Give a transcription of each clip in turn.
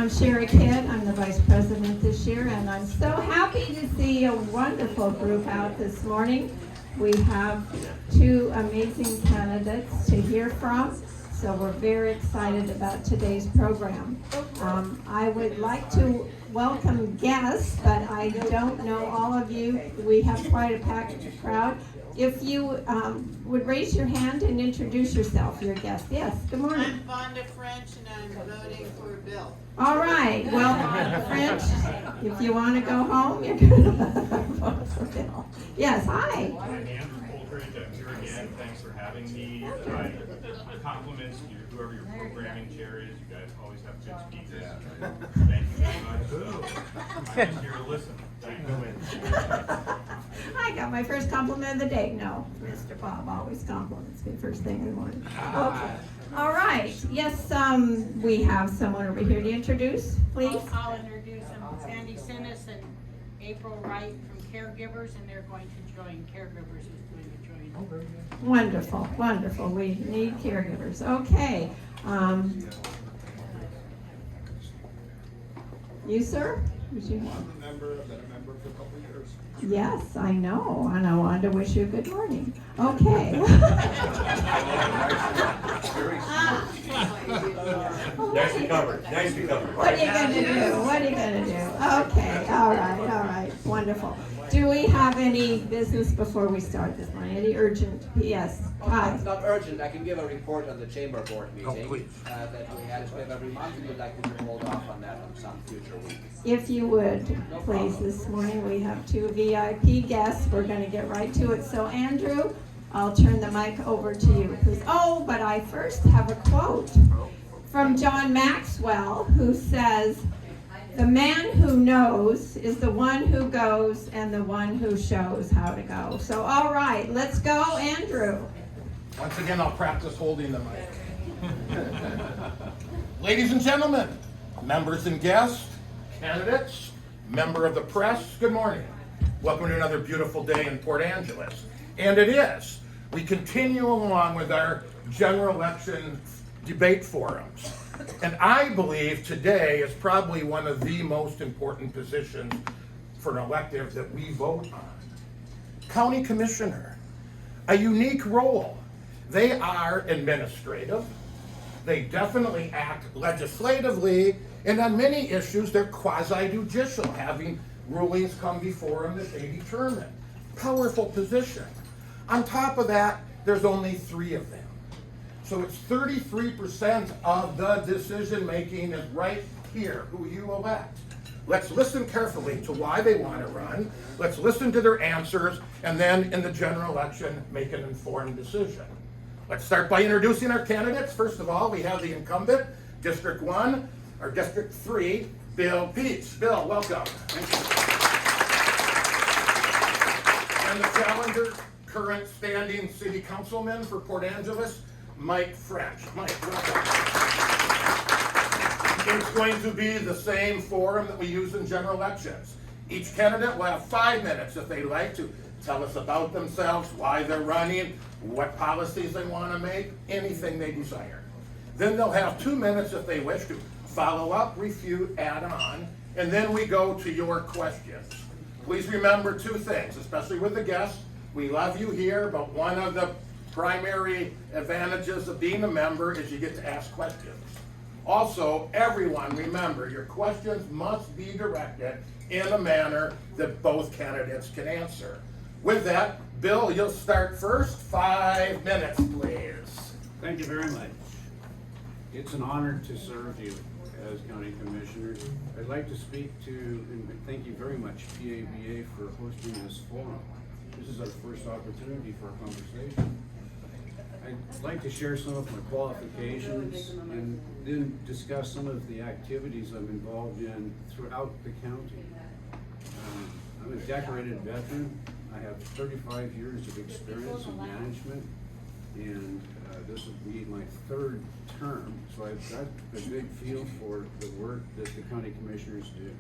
I'm Sherry Kidd. I'm the Vice President this year, and I'm so happy to see a wonderful group out this morning. We have two amazing candidates to hear from, so we're very excited about today's program. I would like to welcome guests, but I don't know all of you. We have quite a packed crowd. If you would raise your hand and introduce yourself, your guest. Yes, good morning. I'm Vonda French and I'm voting for Bill. All right, well, Vonda French, if you want to go home, you're going to vote for Bill. Yes, hi. I'm Andrew Coultridge. I'm here again. Thanks for having me. Compliments to whoever your programming chair is. You guys always have good speakers. Thank you very much. I'm just here to listen. Thank you. I got my first compliment of the day. No, Mr. Bob always compliments me first thing in the morning. Okay. All right. Yes, we have someone over here to introduce, please. I'll introduce them. Sandy Sinnis and April Wright from Caregivers, and they're going to join. Caregivers is going to join. Oh, very good. Wonderful, wonderful. We need caregivers. Okay. You, sir? Would you? I'm a member, I've been a member for a couple of years. Yes, I know, and I wanted to wish you a good morning. Okay. Nicely covered. Nicely covered. What are you gonna do? What are you gonna do? Okay, all right, wonderful. Do we have any business before we start this morning? Any urgent? Yes, hi. It's not urgent. I can give a report on the chamber board meeting please. that we had every month. We would like to hold off on that on some future week. If you would, please, this morning we have two VIP guests. We're gonna get right to it. So Andrew, I'll turn the mic over to you, please. Oh, but I first have a quote from John Maxwell, who says, "The man who knows is the one who goes and the one who shows how to go." So, all right, let's go, Andrew. Once again, I'll practice holding the mic. Ladies and gentlemen, members and guests, candidates, member of the press, good morning. Welcome to another beautiful day in Port Angeles. And it is. We continue along with our general election debate forums. And I believe today is probably one of the most important positions for an elective that we vote on. County Commissioner, a unique role. They are administrative. They definitely act legislatively, and on many issues, they're quasi-judicial, having rulings come before them that they determine. Powerful position. On top of that, there's only 3 of them. So it's 33% of the decision-making is right here, who you elect. Let's listen carefully to why they want to run. Let's listen to their answers, and then in the general election, make an informed decision. Let's start by introducing our candidates. First of all, we have the incumbent, District 1, or District 3, Bill Peets. Bill, welcome. Thank you. And the challenger, current standing city councilman for Port Angeles, Mike French. Mike, welcome. It's going to be the same forum that we use in general elections. Each candidate will have 5 minutes if they'd like to tell us about themselves, why they're running, what policies they want to make, anything they desire. Then they'll have 2 minutes if they wish to follow up, refute, add on, and then we go to your questions. Please remember 2 things, especially with the guests. We love you here, but one of the primary advantages of being a member is you get to ask questions. Also, everyone, remember, your questions must be directed in a manner that both candidates can answer. With that, Bill, you'll start first. 5 minutes, please. Thank you very much. It's an honor to serve you as County Commissioner. I'd like to speak to, and thank you very much, PABA, for hosting this forum. This is our first opportunity for a conversation. I'd like to share some of my qualifications and then discuss some of the activities I'm involved in throughout the county. I'm a decorated veteran. I have 35 years of experience in management, and this will be my 3rd term, so I've got a big feel for the work that the county commissioners do.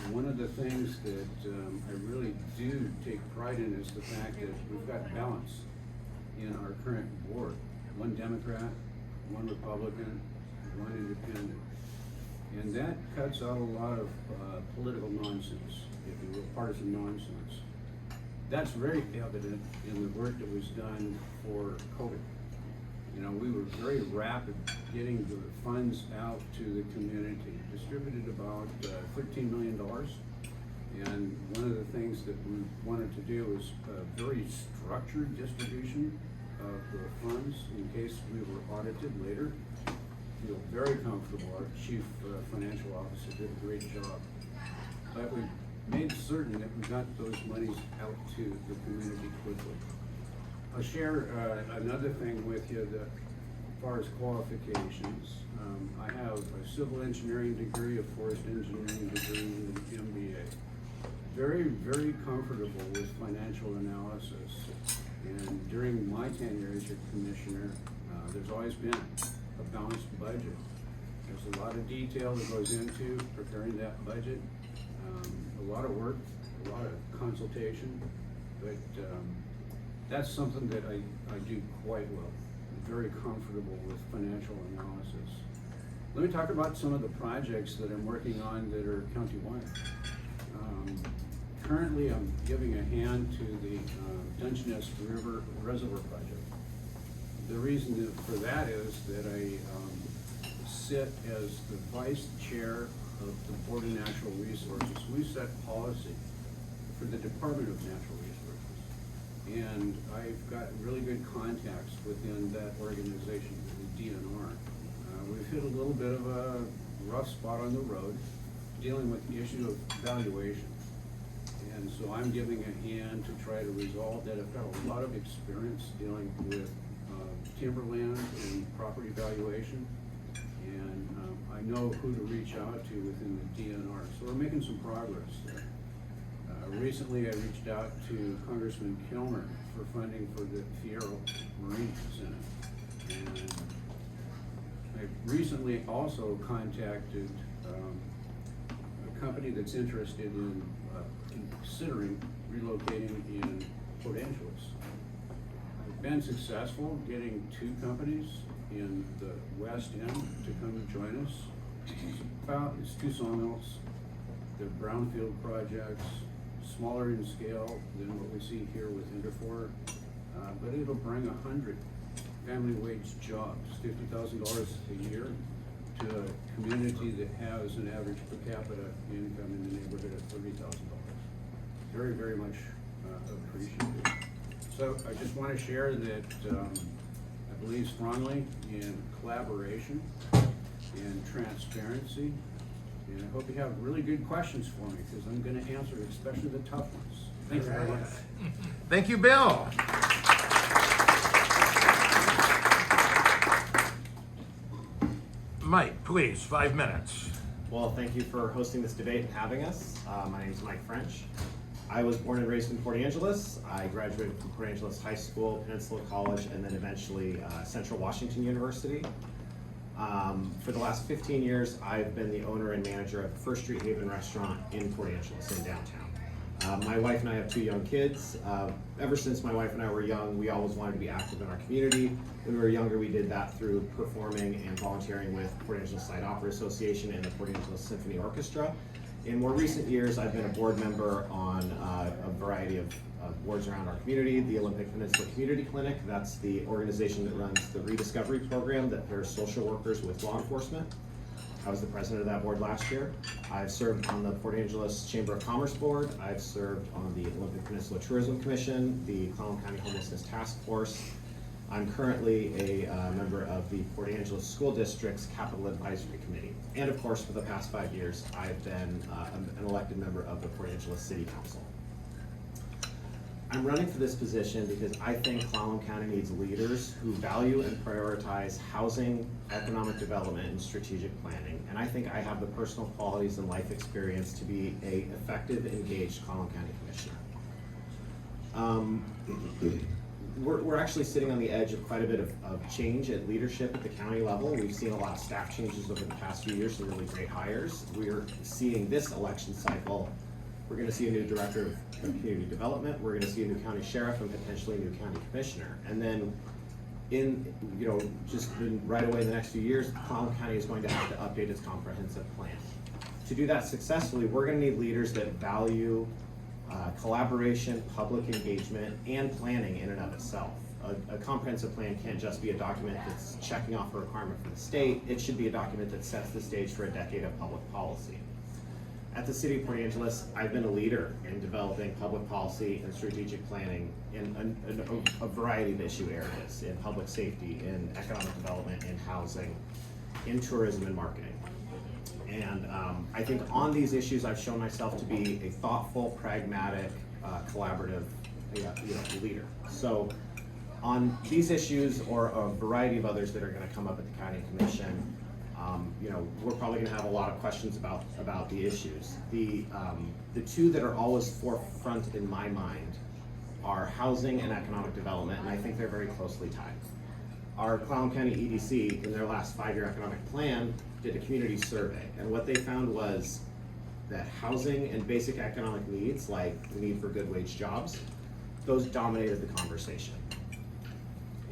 And one of the things that I really do take pride in is the fact that we've got balance in our current board. 1 Democrat, 1 Republican, 1 Independent. And that cuts out a lot of political nonsense, if you will, partisan nonsense. That's very evident in the work that was done for COVID. You know, we were very rapid getting the funds out to the community, distributed about $13 million. And one of the things that we wanted to do was a very structured distribution of the funds in case we were audited later. Feel very comfortable. Our chief financial officer did a great job. But we made certain that we got those monies out to the community quickly. I'll share another thing with you that, as far as qualifications. I have a civil engineering degree, a forest engineering degree, and an MBA. Very, very comfortable with financial analysis. And during my tenure as your commissioner, there's always been a balanced budget. There's a lot of detail that goes into preparing that budget, a lot of work, a lot of consultation, but that's something that I do quite well. I'm very comfortable with financial analysis. Let me talk about some of the projects that I'm working on that are countywide. Currently, I'm giving a hand to the Dungeness River Reservoir project. The reason for that is that I sit as the vice chair of the Board of Natural Resources. We set policy for the Department of Natural Resources. And I've got really good contacts within that organization, the DNR. We've hit a little bit of a rough spot on the road, dealing with the issue of valuation. And so I'm giving a hand to try to resolve that. I've got a lot of experience dealing with timberland and property valuation. And I know who to reach out to within the DNR. So we're making some progress there. Recently I reached out to Congressman Kilmer for funding for the Fierro Marine Center. And I recently also contacted a company that's interested in considering relocating in Port Angeles. I've been successful getting 2 companies in the West End to come join us. It's 2 sawmills. They're brownfield projects, smaller in scale than what we see here with Interfor, but it'll bring 100 family wage jobs, $50,000 a year, to a community that has an average per capita income in the neighborhood of $30,000. Very, very much appreciated. So I just want to share that I believe strongly in collaboration and transparency. And I hope you have really good questions for me, because I'm going to answer especially the tough ones. Thanks very much. Thank you, Bill. Mike, please, 5 minutes. Well, thank you for hosting this debate and having us. My name is Mike French. I was born and raised in Port Angeles. I graduated from Port Angeles High School, Peninsula College, and then eventually Central Washington University. For the last 15 years, I've been the owner and manager of the First Street Haven restaurant in Port Angeles in downtown. My wife and I have 2 young kids. Ever since my wife and I were young, we always wanted to be active in our community. When we were younger, we did that through performing and volunteering with Port Angeles Side Opera Association and the Port Angeles Symphony Orchestra. In more recent years, I've been a board member on a variety of boards around our community. The Olympic Peninsula Community Clinic, that's the organization that runs the rediscovery program that pairs social workers with law enforcement. I was the president of that board last year. I've served on the Port Angeles Chamber of Commerce Board. I've served on the Olympic Peninsula Tourism Commission, the Clallam County Homelessness Task Force. I'm currently a member of the Port Angeles School District's Capital Advisory Committee. And of course, for the past 5 years, I've been an elected member of the Port Angeles City Council. I'm running for this position because I think Clallam County needs leaders who value and prioritize housing, economic development, and strategic planning. And I think I have the personal qualities and life experience to be an effective, engaged Clallam County Commissioner. We're actually sitting on the edge of quite a bit of change at leadership at the county level. We've seen a lot of staff changes over the past few years, some really great hires. We're seeing this election cycle, we're going to see a new director of community development, we're going to see a new county sheriff, and potentially a new county commissioner. And then right away in the next few years, Clallam County is going to have to update its comprehensive plan. To do that successfully, we're going to need leaders that value collaboration, public engagement, and planning in and of itself. A comprehensive plan can't just be a document that's checking off a requirement for the state. It should be a document that sets the stage for a decade of public policy. At the City of Port Angeles, I've been a leader in developing public policy and strategic planning in a variety of issue areas, in public safety, in economic development, in housing, in tourism and marketing. And I think on these issues, I've shown myself to be a thoughtful, pragmatic, collaborative leader. So on these issues or a variety of others that are going to come up at the County Commission, we're probably going to have a lot of questions about the issues. The two that are always forefront in my mind are housing and economic development, and I think they're very closely tied. Our Clallam County EDC, in their last 5-year economic plan, did a community survey, and what they found was that housing and basic economic needs, like the need for good wage jobs, those dominated the conversation.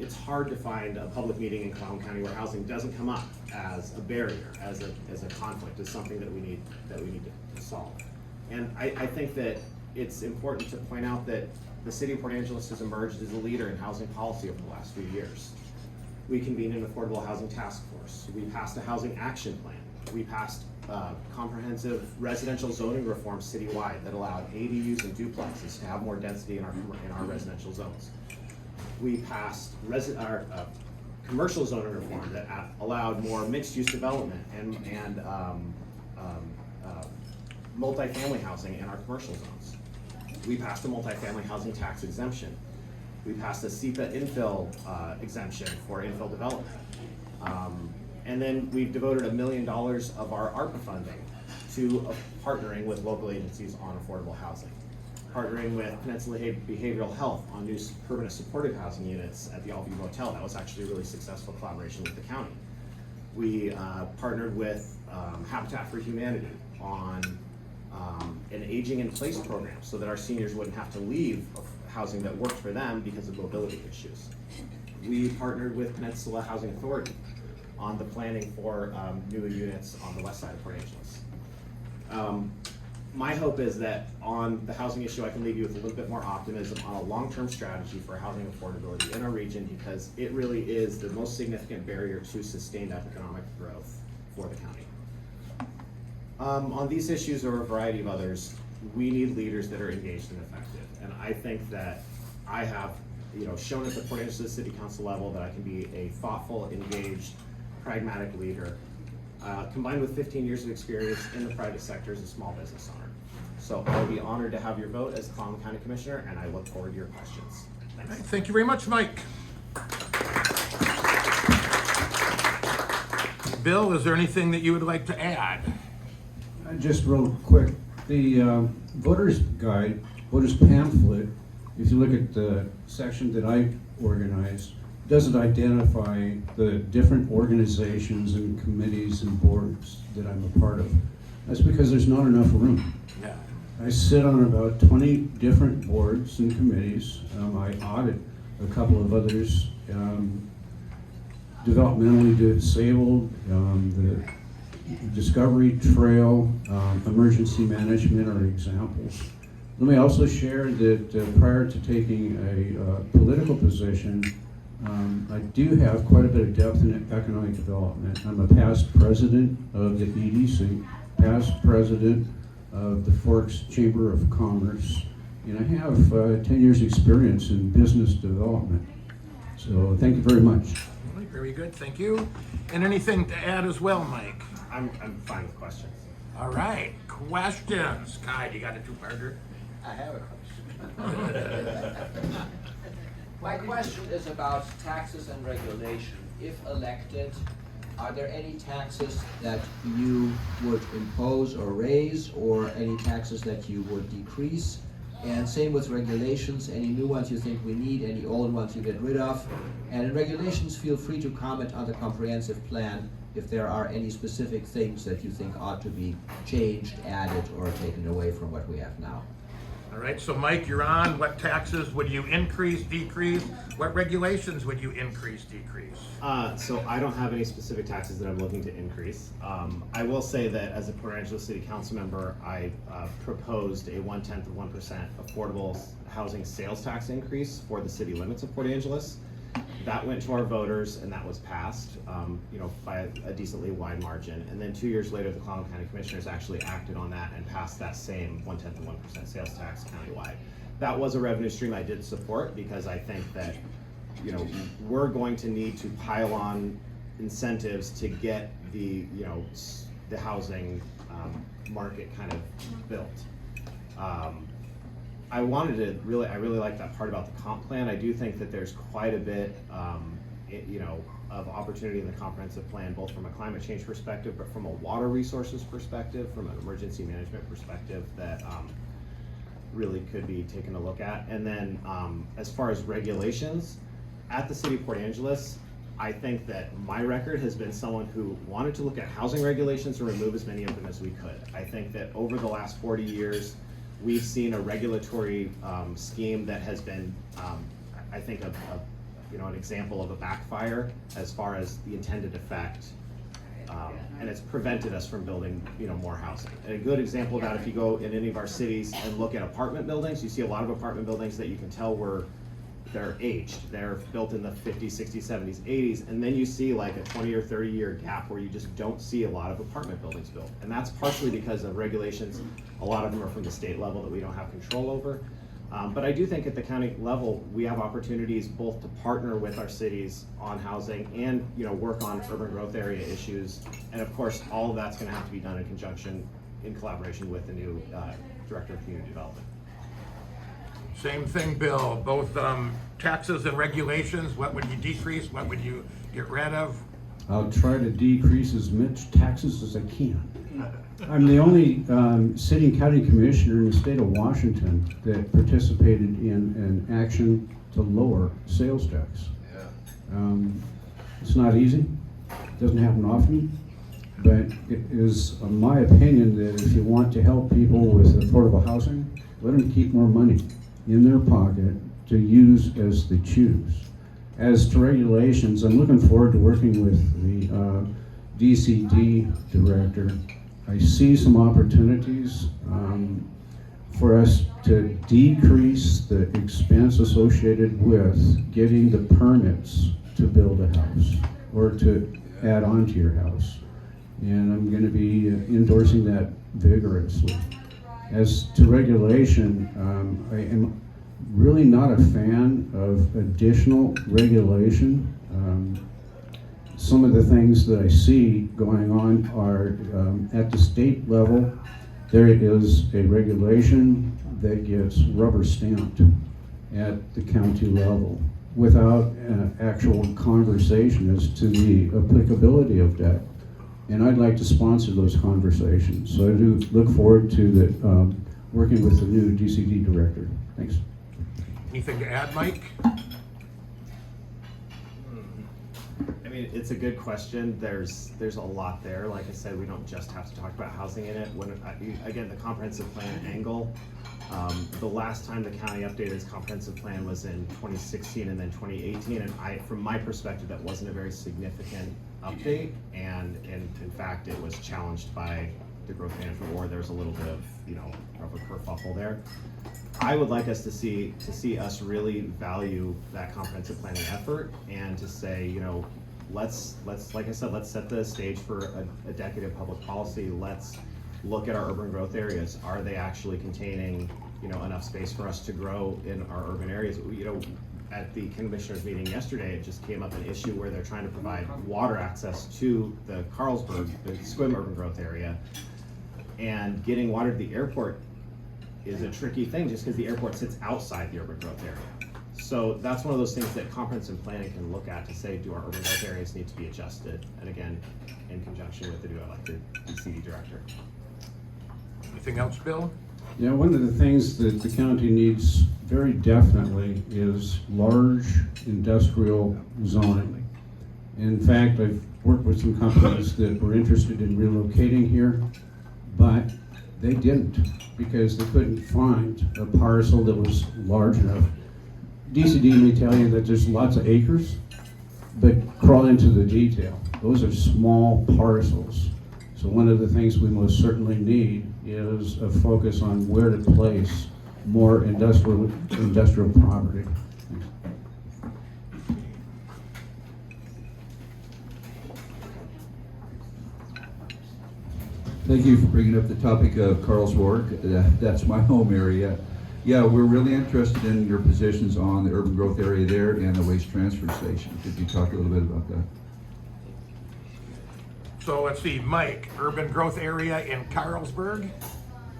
It's hard to find a public meeting in Clallam County where housing doesn't come up as a barrier, as a conflict, as something that we need to solve. And I think that it's important to point out that the City of Port Angeles has emerged as a leader in housing policy over the last few years. We convened an affordable housing task force. We passed a housing action plan. We passed comprehensive residential zoning reforms citywide that allowed ADUs and duplexes to have more density in our residential zones. We passed our commercial zoning reform that allowed more mixed-use development and multifamily housing in our commercial zones. We passed a multifamily housing tax exemption. We passed a SEPA infill exemption for infill development. And then we've devoted $1 million of our ARPA funding to partnering with local agencies on affordable housing. Partnering with Peninsula Behavioral Health on new permanent supportive housing units at the Allview Motel. That was actually a really successful collaboration with the county. We partnered with Habitat for Humanity on an aging in place program so that our seniors wouldn't have to leave housing that worked for them because of mobility issues. We partnered with Peninsula Housing Authority on the planning for new units on the west side of Port Angeles. My hope is that on the housing issue, I can leave you with a little bit more optimism on a long-term strategy for housing affordability in our region, because it really is the most significant barrier to sustained economic growth for the county. On these issues or a variety of others, we need leaders that are engaged and effective. And I think that I have shown at the Port Angeles City Council level that I can be a thoughtful, engaged, pragmatic leader, combined with 15 years of experience in the private sector as a small business owner. So I'll be honored to have your vote as Clallam County Commissioner, and I look forward to your questions. Thanks. Thank you very much, Mike. Bill, is there anything that you would like to add? Just real quick, the voter's guide, voter's pamphlet, if you look at the section that I organized, doesn't identify the different organizations and committees and boards that I'm a part of. That's because there's not enough room. Yeah. I sit on about 20 different boards and committees. I audit a couple of others. Developmentally disabled, the Discovery Trail, emergency management are examples. Let me also share that prior to taking a political position, I do have quite a bit of depth in economic development. I'm a past president of the EDC, past president of the Forks Chamber of Commerce, and I have 10 years experience in business development. So thank you very much. Very good, thank you. And anything to add as well, Mike? I'm fine with questions. All right, questions. Kai, you got a two-parter? I have a question. My question is about taxes and regulation. If elected, are there any taxes that you would impose or raise, or any taxes that you would decrease? And same with regulations, any new ones you think we need, any old ones you get rid of? And in regulations, feel free to comment on the comprehensive plan if there are any specific things that you think ought to be changed, added, or taken away from what we have now. All right, so Mike, you're on. What taxes would you increase, decrease? What regulations would you increase, decrease? So I don't have any specific taxes that I'm looking to increase. I will say that as a Port Angeles City Council member, I proposed a 0.1% affordable housing sales tax increase for the city limits of Port Angeles. That went to our voters and that was passed, by a decently wide margin. And then 2 years later, the Clallam County Commissioners actually acted on that and passed that same 0.1% sales tax countywide. That was a revenue stream I did support because I think that, we're going to need to pile on incentives to get the housing market kind of built. I really like that part about the comp plan. I do think that there's quite a bit, of opportunity in the comprehensive plan, both from a climate change perspective, but from a water resources perspective, from an emergency management perspective, that really could be taken a look at. And then as far as regulations, at the City of Port Angeles, I think that my record has been someone who wanted to look at housing regulations and remove as many of them as we could. I think that over the last 40 years, we've seen a regulatory scheme that has been, I think, an example of a backfire as far as the intended effect, and it's prevented us from building, more housing. And a good example of that, if you go in any of our cities and look at apartment buildings, you see a lot of apartment buildings that you can tell they're aged. They're built in the 50s, 60s, 70s, 80s, and then you see like a 20 or 30 year gap where you just don't see a lot of apartment buildings built. And that's partially because of regulations. A lot of them are from the state level that we don't have control over. But I do think at the county level, we have opportunities both to partner with our cities on housing and, work on urban growth area issues. And of course, all of that's gonna have to be done in conjunction, in collaboration with the new Director of Community Development. Same thing, Bill, both taxes and regulations, what would you decrease, what would you get rid of? I'll try to decrease as much taxes as I can. I'm the only city and county commissioner in the state of Washington that participated in an action to lower sales tax. It's not easy, it doesn't happen often, but it is my opinion that if you want to help people with affordable housing, let them keep more money in their pocket to use as they choose. As to regulations, I'm looking forward to working with the DCD director. I see some opportunities for us to decrease the expense associated with getting the permits to build a house or to add on to your house. And I'm going to be endorsing that vigorously. As to regulation, I am really not a fan of additional regulation. Some of the things that I see going on are at the state level, there is a regulation that gets rubber stamped at the county level without actual conversation as to the applicability of that. And I'd like to sponsor those conversations. So I do look forward to working with the new DCD director. Thanks. Anything to add, Mike? I mean, it's a good question. There's a lot there. Like I said, we don't just have to talk about housing in it. Again, the comprehensive plan angle, the last time the county updated its comprehensive plan was in 2016 and then 2018. And from my perspective, that wasn't a very significant update. And in fact, it was challenged by the growth management board. There was a little bit of, of a kerfuffle there. I would like us to see us really value that comprehensive planning effort and to say, let's like I said, let's set the stage for a decade of public policy. Let's look at our urban growth areas. Are they actually containing, enough space for us to grow in our urban areas? At the commissioners meeting yesterday, it just came up an issue where they're trying to provide water access to the Carlsberg, the Squim urban growth area, and getting water to the airport is a tricky thing just because the airport sits outside the urban growth area. So that's one of those things that comprehensive planning can look at to say, do our urban growth areas need to be adjusted? And again, in conjunction with the new elected DCD director. Anything else, Bill? Yeah, one of the things that the county needs very definitely is large industrial zoning. In fact, I've worked with some companies that were interested in relocating here, but They didn't, because they couldn't find a parcel that was large enough. DCD may tell you that there's lots of acres, but crawl into the detail. Those are small parcels. So one of the things we most certainly need is a focus on where to place more industrial property. Thank you for bringing up the topic of Carlsberg. That's my home area. Yeah, we're really interested in your positions on the urban growth area there and the waste transfer station. Could you talk a little bit about that? So let's see, Mike, urban growth area in Carlsberg?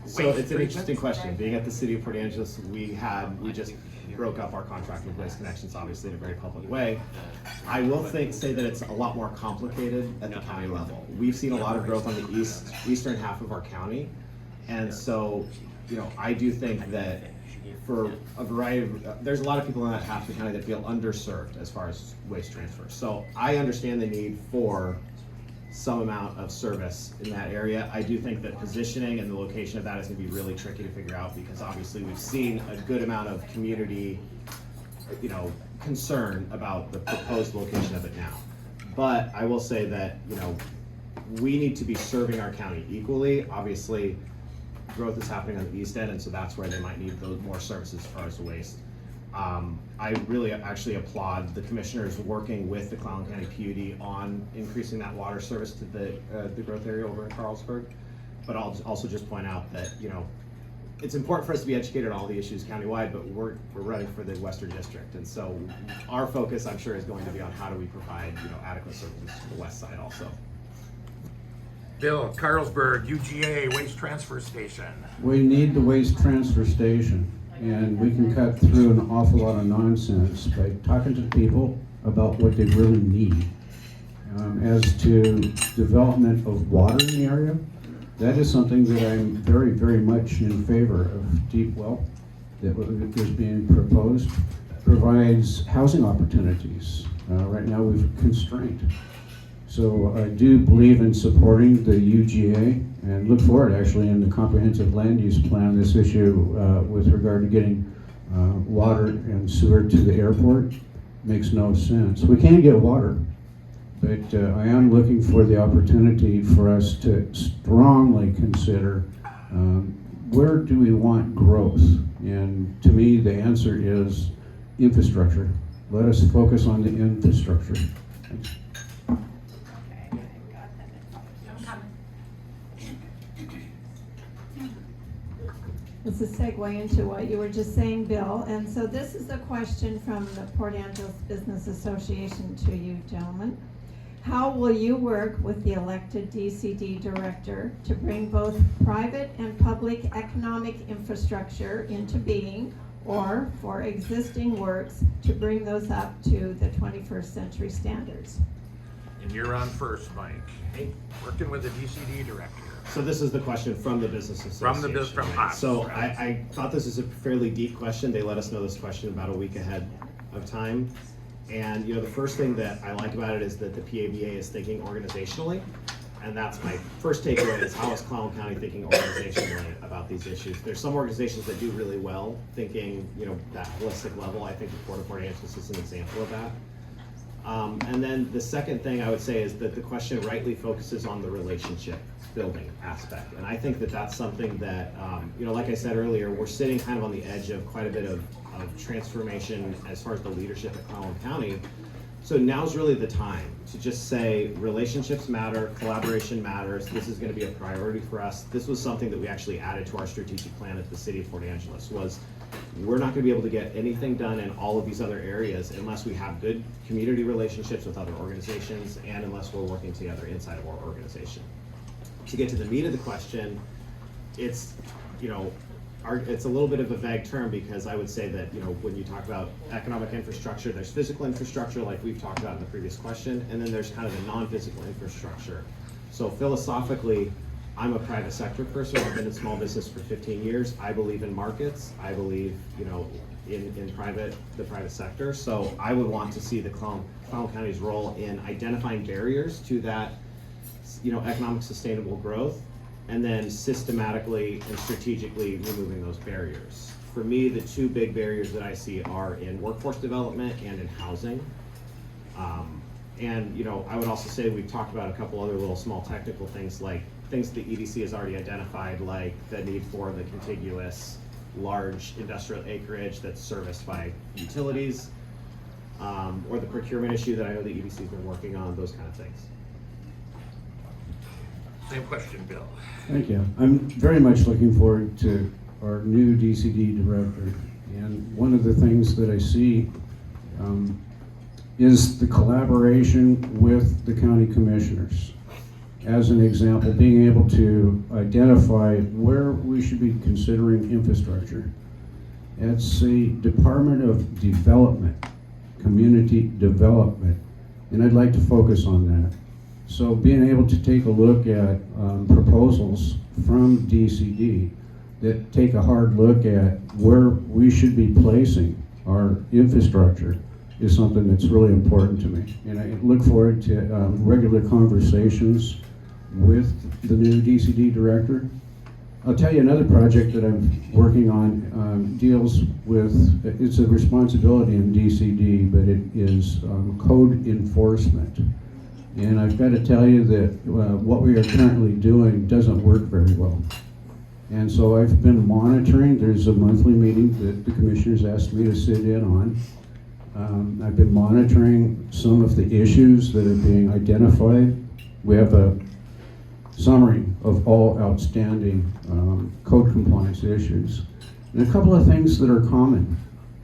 So Waste it's an interesting treatment? question. Being at the city of Port Angeles, we just broke up our contract with Waste Connections, obviously in a very public way. I will say that it's a lot more complicated at the county level. We've seen a lot of growth on the eastern half of our county. And so, I do think that for a variety of, there's a lot of people in that half of the county that feel underserved as far as waste transfer. So I understand the need for some amount of service in that area. I do think that positioning and the location of that is gonna be really tricky to figure out, because obviously we've seen a good amount of community, concern about the proposed location of it now. But I will say that, we need to be serving our county equally. Obviously, growth is happening on the east end, and so that's where they might need those more services as far as waste. I really actually applaud the commissioners working with the Clallam County PUD on increasing that water service to the growth area over in Carlsberg. But I'll also just point out that, it's important for us to be educated on all the issues countywide, but we're running for the Western District. And so our focus, I'm sure, is going to be on how do we provide, adequate services to the west side also. Bill, Carlsberg, UGA, waste transfer station. We need the waste transfer station, and we can cut through an awful lot of nonsense by talking to people about what they really need. As to development of water in the area, that is something that I'm very, very much in favor of. Deep well that is being proposed provides housing opportunities. Right now we've constrained. So I do believe in supporting the UGA and look forward actually in the comprehensive land use plan, this issue with regard to getting water and sewer to the airport makes no sense. We can't get water, but I am looking for the opportunity for us to strongly consider where do we want growth? And to me, the answer is infrastructure. Let us focus on the infrastructure. Thanks. It's a segue into what you were just saying, Bill. And so this is a question from the Port Angeles Business Association to you, gentlemen. How will you work with the elected DCD director to bring both private and public economic infrastructure into being, or for existing works to bring those up to the 21st century standards? And you're on first, Mike. Working with the DCD director. So this is the question from the Business Association. From right? us. So right. I thought this is a fairly deep question. They let us know this question about a week ahead of time. And the first thing that I like about it is that the PABA is thinking organizationally. And that's my first takeaway is how is Clallam County thinking organizationally about these issues? There's some organizations that do really well thinking, that holistic level. I think the Port of Port Angeles is an example of that. And then the second thing I would say is that the question rightly focuses on the relationship building aspect. And I think that that's something that, like I said earlier, we're sitting kind of on the edge of quite a bit of transformation as far as the leadership at Clallam County. So now's really the time to just say relationships matter, collaboration matters, this is gonna be a priority for us. This was something that we actually added to our strategic plan at the City of Port Angeles was we're not gonna be able to get anything done in all of these other areas unless we have good community relationships with other organizations and unless we're working together inside of our organization. To get to the meat of the question, it's, it's a little bit of a vague term because I would say that, when you talk about economic infrastructure, there's physical infrastructure like we've talked about in the previous question, and then there's kind of the non-physical infrastructure. So philosophically, I'm a private sector person. I've been in small business for 15 years. I believe in markets. I believe, in the private sector. So I would want to see the Clallam County's role in identifying barriers to that, economic sustainable growth and then systematically and strategically removing those barriers. For me, the two big barriers that I see are in workforce development and in housing. And I would also say we've talked about a couple other little small technical things, like things the EDC has already identified, like the need for the contiguous large industrial acreage that's serviced by utilities, or the procurement issue that I know the EDC's been working on, those kind of things. Same question, Bill. Thank you. I'm very much looking forward to our new DCD director. And one of the things that I see is the collaboration with the county commissioners. As an example, being able to identify where we should be considering infrastructure. It's the Department of Development, Community Development, and I'd like to focus on that. So being able to take a look at proposals from DCD that take a hard look at where we should be placing our infrastructure is something that's really important to me. And I look forward to regular conversations with the new DCD director. I'll tell you another project that I'm working on deals with, it's a responsibility in DCD, but it is code enforcement. And I've got to tell you that what we are currently doing doesn't work very well. And so I've been monitoring. There's a monthly meeting that the commissioners asked me to sit in on. I've been monitoring some of the issues that are being identified. We have a summary of all outstanding code compliance issues. And a couple of things that are common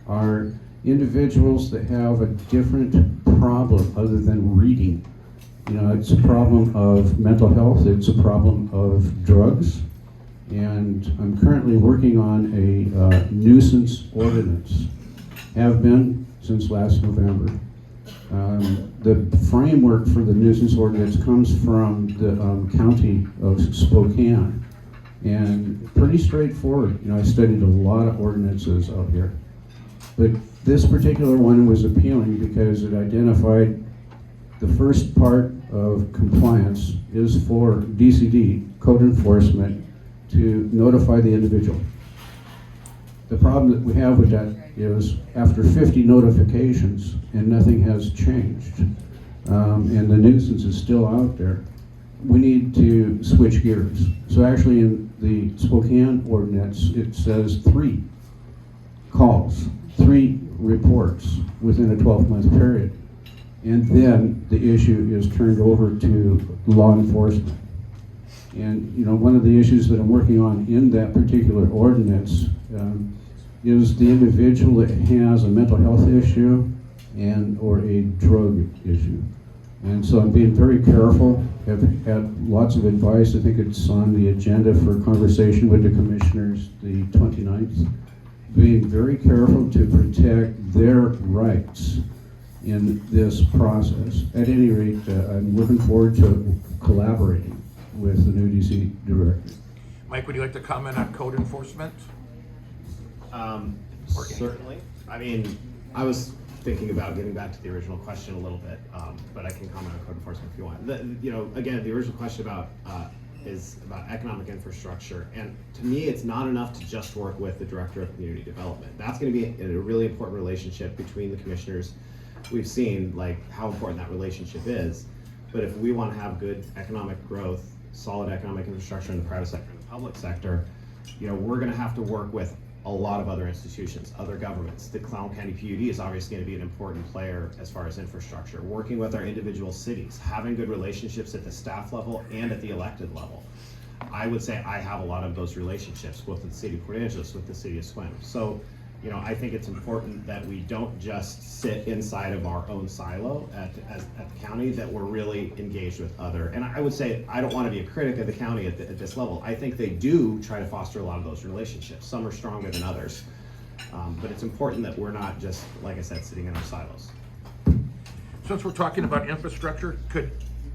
are individuals that have a different problem other than reading. It's a problem of mental health, it's a problem of drugs, and I'm currently working on a nuisance ordinance. Have been since last November. The framework for the nuisance ordinance comes from the county of Spokane, and pretty straightforward. I studied a lot of ordinances out here, but this particular one was appealing because it identified the first part of compliance is for DCD, code enforcement, to notify the individual. The problem that we have with that is after 50 notifications and nothing has changed, and the nuisance is still out there, we need to switch gears. So actually in the Spokane ordinance, it says 3 calls, 3 reports within a 12-month period. And then the issue is turned over to law enforcement. And one of the issues that I'm working on in that particular ordinance is the individual that has a mental health issue and or a drug issue. And so I'm being very careful. I've had lots of advice. I think it's on the agenda for conversation with the commissioners the 29th. Being very careful to protect their rights in this process. At any rate, I'm looking forward to collaborating with the new DC director. Mike, would you like to comment on code enforcement? Certainly. I was thinking about getting back to the original question a little bit, but I can comment on code enforcement if you want. Again, the original question is about economic infrastructure, and to me, it's not enough to just work with the director of community development. That's going to be a really important relationship between the commissioners. We've seen how important that relationship is, but if we want to have good economic growth, solid economic infrastructure in the private sector and the public sector, we're going to have to work with a lot of other institutions, other governments. The Clallam County PUD is obviously going to be an important player as far as infrastructure, working with our individual cities, having good relationships at the staff level and at the elected level. I would say I have a lot of those relationships with the city of Port Angeles, with the city of Swim. So, I think it's important that we don't just sit inside of our own silo at the county, that we're really engaged with other. And I would say, I don't want to be a critic of the county at this level. I think they do try to foster a lot of those relationships. Some are stronger than others. But it's important that we're not just, like I said, sitting in our silos. Since we're talking about infrastructure,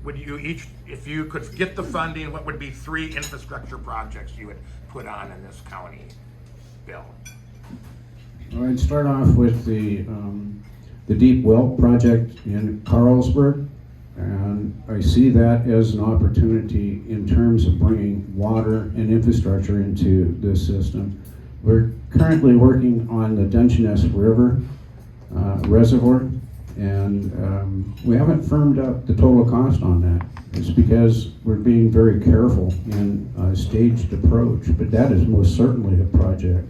would you each, if you could get the funding, what would be 3 infrastructure projects you would put on in this county, Bill? I'd start off with the deep well project in Carlsberg. And I see that as an opportunity in terms of bringing water and infrastructure into this system. We're currently working on the Dungeness River reservoir, and we haven't firmed up the total cost on that. It's because we're being very careful in a staged approach, but that is most certainly a project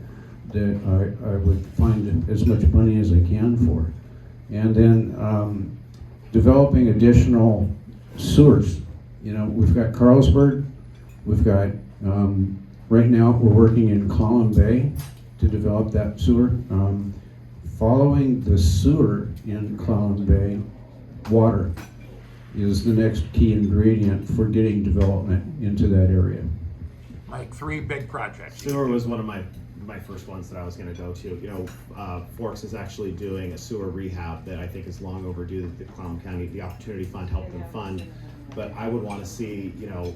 that I would find as much money as I can for. And then developing additional sewers. You know, we've got Carlsberg, we've got, right now we're working in Column Bay to develop that sewer. Following the sewer in Column Bay, water is the next key ingredient for getting development into that area. Like 3 big projects. Sewer was one of my first ones that I was going to go to. You know, Forks is actually doing a sewer rehab that I think is long overdue. That the Clallam County, the Opportunity Fund helped them fund. But I would want to see, you know,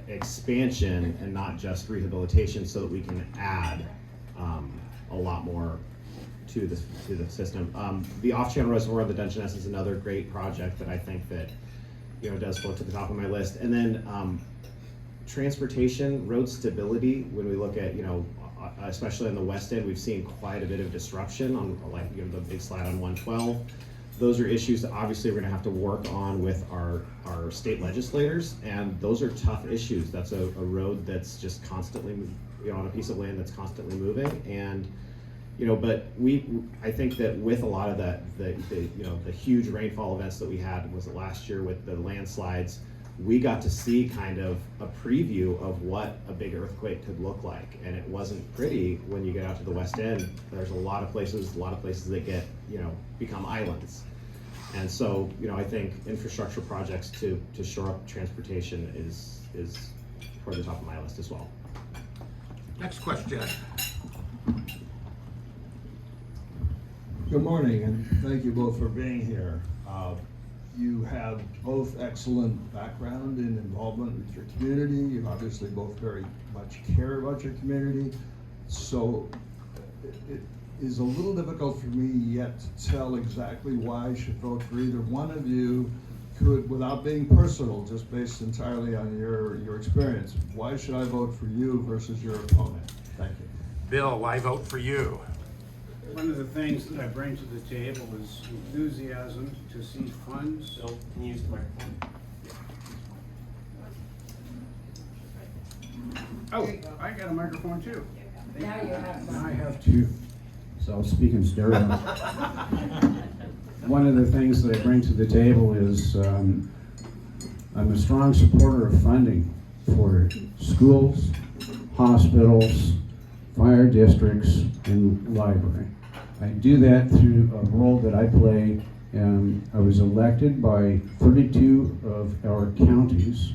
expansion and not just rehabilitation, so that we can add a lot more to the system. The off-channel reservoir of the Dungeness is another great project that I think that, you know, does float to the top of my list. And then transportation, road stability. When we look at, you know, especially on the west end, we've seen quite a bit of disruption on, like, you know, the big slide on 112. Those are issues that obviously we're going to have to work on with our state legislators, and those are tough issues. That's a road that's just constantly, you know, on a piece of land that's constantly moving. And, you know, but I think that with a lot of that, you know, the huge rainfall events that we had, was it last year with the landslides, we got to see kind of a preview of what a big earthquake could look like. And it wasn't pretty when you get out to the west end. There's a lot of places that get, you know, become islands. And so, you know, I think infrastructure projects to shore up transportation is toward the top of my list as well. Next question. Good morning, and thank you both for being here. You have both excellent background in involvement with your community. You obviously both very much care about your community. So it is a little difficult for me yet to tell exactly why I should vote for either one of you. Could, without being personal, just based entirely on your experience, why should I vote for you versus your opponent? Thank you. Bill, why vote for you? One of the things that I bring to the table is enthusiasm to see funds. Bill, can you use the microphone? Oh, I got a microphone too. Now you have Now I have 2, so I'll speak in stereo. One of the things that I bring to the table is I'm a strong supporter of funding for schools, hospitals, fire districts, and library. I do that through a role that I play. I was elected by 32 of our counties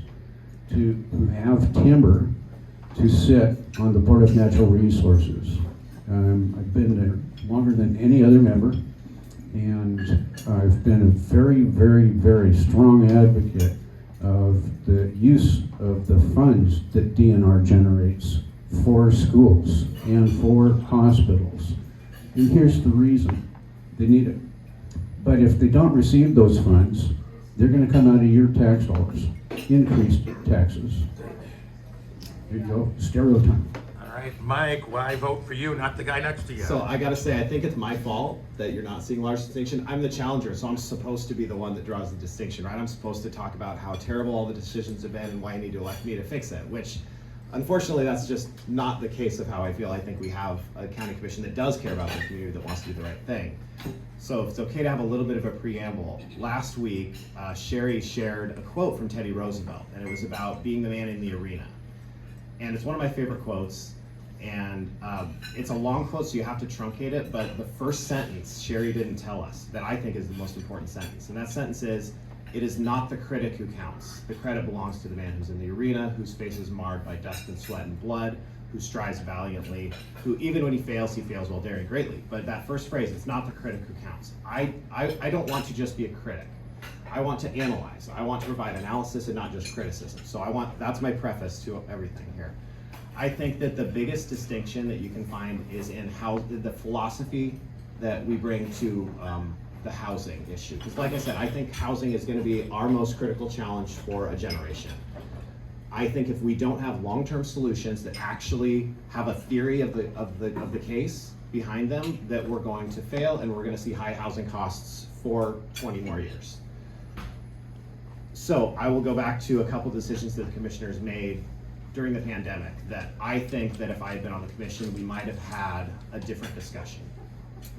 who have timber to sit on the Board of Natural Resources. I've been there longer than any other member, and I've been a very, very, very strong advocate of the use of the funds that DNR generates for schools and for hospitals. And here's the reason: they need it. But if they don't receive those funds, they're going to come out of your tax dollars, increased taxes. There you go, stereotype. All right, Mike, why vote for you, not the guy next to you? So I gotta say, I think it's my fault that you're not seeing large distinction. I'm the challenger, so I'm supposed to be the one that draws the distinction, right? I'm supposed to talk about how terrible all the decisions have been and why you need to elect me to fix it, which unfortunately that's just not the case of how I feel. I think we have a county commission that does care about the community, that wants to do the right thing. So if it's okay to have a little bit of a preamble, last week Sherry shared a quote from Teddy Roosevelt, and it was about being the man in the arena. And it's one of my favorite quotes. And it's a long quote, so you have to truncate it, but the first sentence Sherry didn't tell us that I think is the most important sentence. And that sentence is, "It is not the critic who counts. The credit belongs to the man who's in the arena, whose face is marred by dust and sweat and blood, who strives valiantly, who even when he fails while daring greatly." But that first phrase, "It's not the critic who counts." I don't want to just be a critic. I want to analyze. I want to provide analysis and not just criticism. So that's my preface to everything here. I think that the biggest distinction that you can find is in how the philosophy that we bring to the housing issue. Because like I said, I think housing is going to be our most critical challenge for a generation. I think if we don't have long-term solutions that actually have a theory of the case behind them, that we're going to fail and we're going to see high housing costs for 20 more years. So I will go back to a couple decisions that the commissioners made during the pandemic that I think that if I had been on the commission, we might have had a different discussion.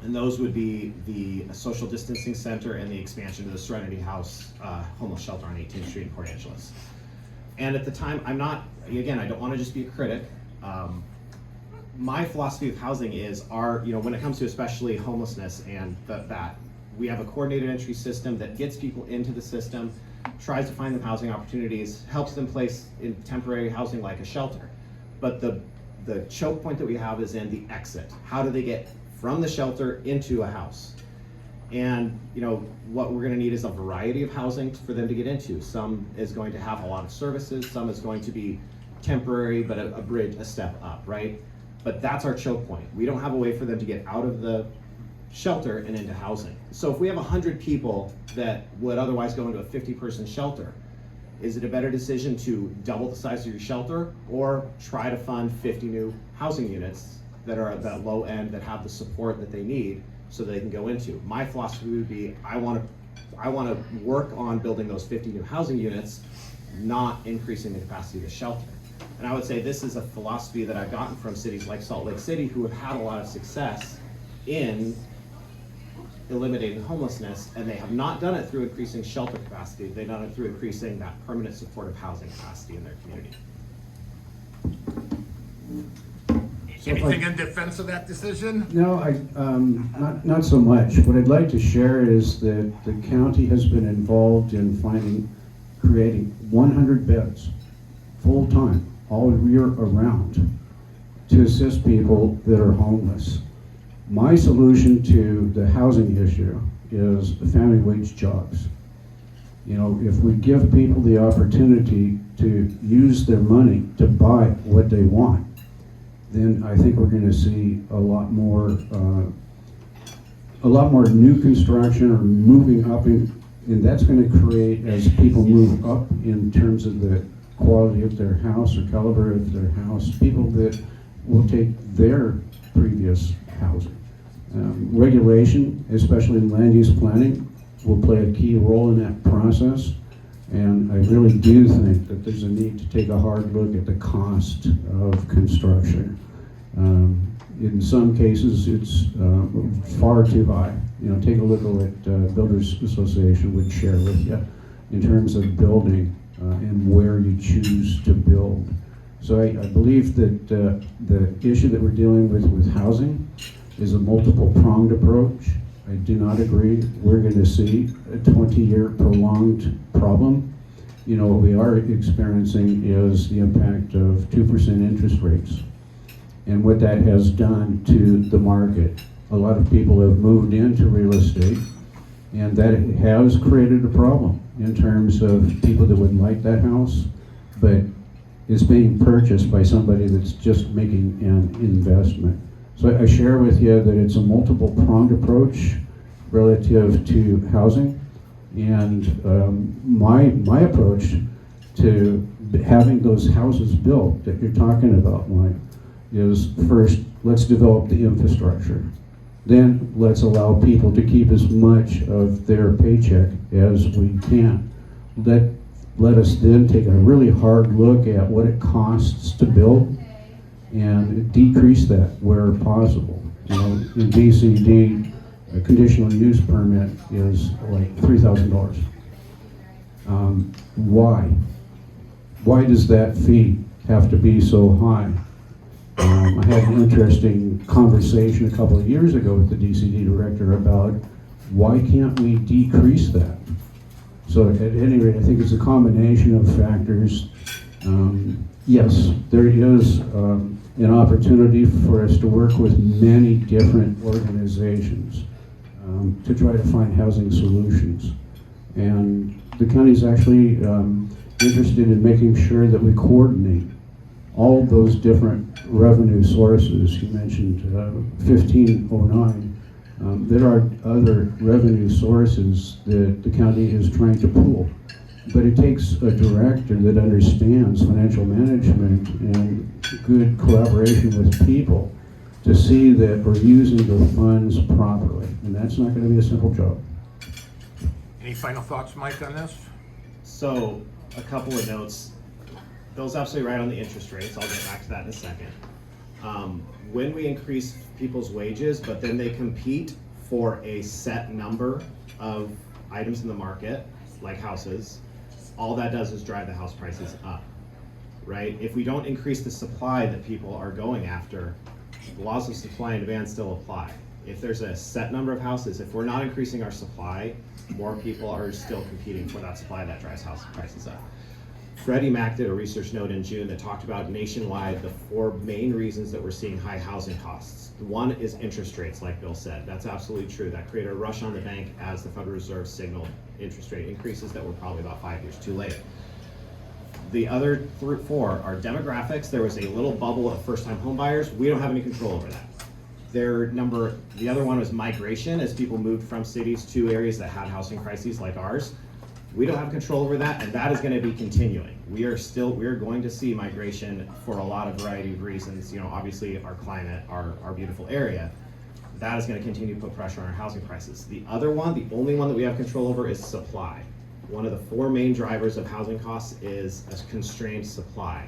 And those would be the social distancing center and the expansion of the Serenity House homeless shelter on 18th Street in Port Angeles. And at the time, I don't want to just be a critic. My philosophy of housing is when it comes to especially homelessness and that, we have a coordinated entry system that gets people into the system, tries to find them housing opportunities, helps them place in temporary housing like a shelter. But the choke point that we have is in the exit. How do they get from the shelter into a house? And what we're going to need is a variety of housing for them to get into. Some is going to have a lot of services, some is going to be temporary, but a bridge, a step up, right? But that's our choke point. We don't have a way for them to get out of the shelter and into housing. So if we have 100 people that would otherwise go into a 50-person shelter, is it a better decision to double the size of your shelter or try to fund 50 new housing units that are at that low end that have the support that they need so they can go into? My philosophy would be, I want to work on building those 50 new housing units, not increasing the capacity of the shelter. And I would say this is a philosophy that I've gotten from cities like Salt Lake City, who have had a lot of success in eliminating homelessness, and they have not done it through increasing shelter capacity. They've done it through increasing that permanent supportive housing capacity in their community. Anything in defense of that decision? No, not so much. What I'd like to share is that the county has been involved in creating 100 beds, full-time, all year around, to assist people that are homeless. My solution to the housing issue is family wage jobs. If we give people the opportunity to use their money to buy what they want, then I think we're going to see a lot more new construction or moving up, and that's going to create, as people move up in terms of the quality of their house or caliber of their house, people that will take their previous housing. Regulation, especially in land use planning, will play a key role in that process. And I really do think that there's a need to take a hard look at the cost of construction. In some cases, it's far too high. Take a look at what Builders Association would share with you in terms of building and where you choose to build. So I believe that the issue that we're dealing with housing is a multiple-pronged approach. I do not agree we're going to see a 20-year prolonged problem. What we are experiencing is the impact of 2% interest rates and what that has done to the market. A lot of people have moved into real estate, and that has created a problem in terms of people that would like that house, but it's being purchased by somebody that's just making an investment. So I share with you that it's a multiple-pronged approach relative to housing, and my approach to having those houses built that you're talking about, Mike, is first, let's develop the infrastructure. Then let's allow people to keep as much of their paycheck as we can. Let us then take a really hard look at what it costs to build and decrease that where possible. In DCD, a conditional use permit is like $3,000. Why? Why does that fee have to be so high? I had an interesting conversation a couple of years ago with the DCD director about why can't we decrease that? So at any rate, I think it's a combination of factors. Yes, there is an opportunity for us to work with many different organizations to try to find housing solutions. And the county is actually interested in making sure that we coordinate all those different revenue sources. You mentioned 1509. There are other revenue sources that the county is trying to pool, but it takes a director that understands financial management and good collaboration with people to see that we're using the funds properly, and that's not going to be a simple job. Any final thoughts, Mike, on this? So, a couple of notes. Bill's absolutely right on the interest rates. I'll get back to that in a second. When we increase people's wages, but then they compete for a set number of items in the market, like houses, all that does is drive the house prices up, right? If we don't increase the supply that people are going after, the laws of supply and demand still apply. If there's a set number of houses, if we're not increasing our supply, more people are still competing for that supply. That drives house prices up. Freddie Mac did a research note in June that talked about nationwide the 4 main reasons that we're seeing high housing costs. One is interest rates, like Bill said. That's absolutely true. That created a rush on the bank as the Federal Reserve signaled interest rate increases that were probably about 5 years too late. The other 4 are demographics. There was a little bubble of first-time home buyers. We don't have any control over that. The other one was migration, as people moved from cities to areas that had housing crises like ours. We don't have control over that, and that is going to be continuing. We are going to see migration for a lot of variety of reasons. You know, obviously our climate, our beautiful area, that is going to continue to put pressure on our housing prices. The other one, the only one that we have control over, is supply. One of the 4 main drivers of housing costs is a constrained supply.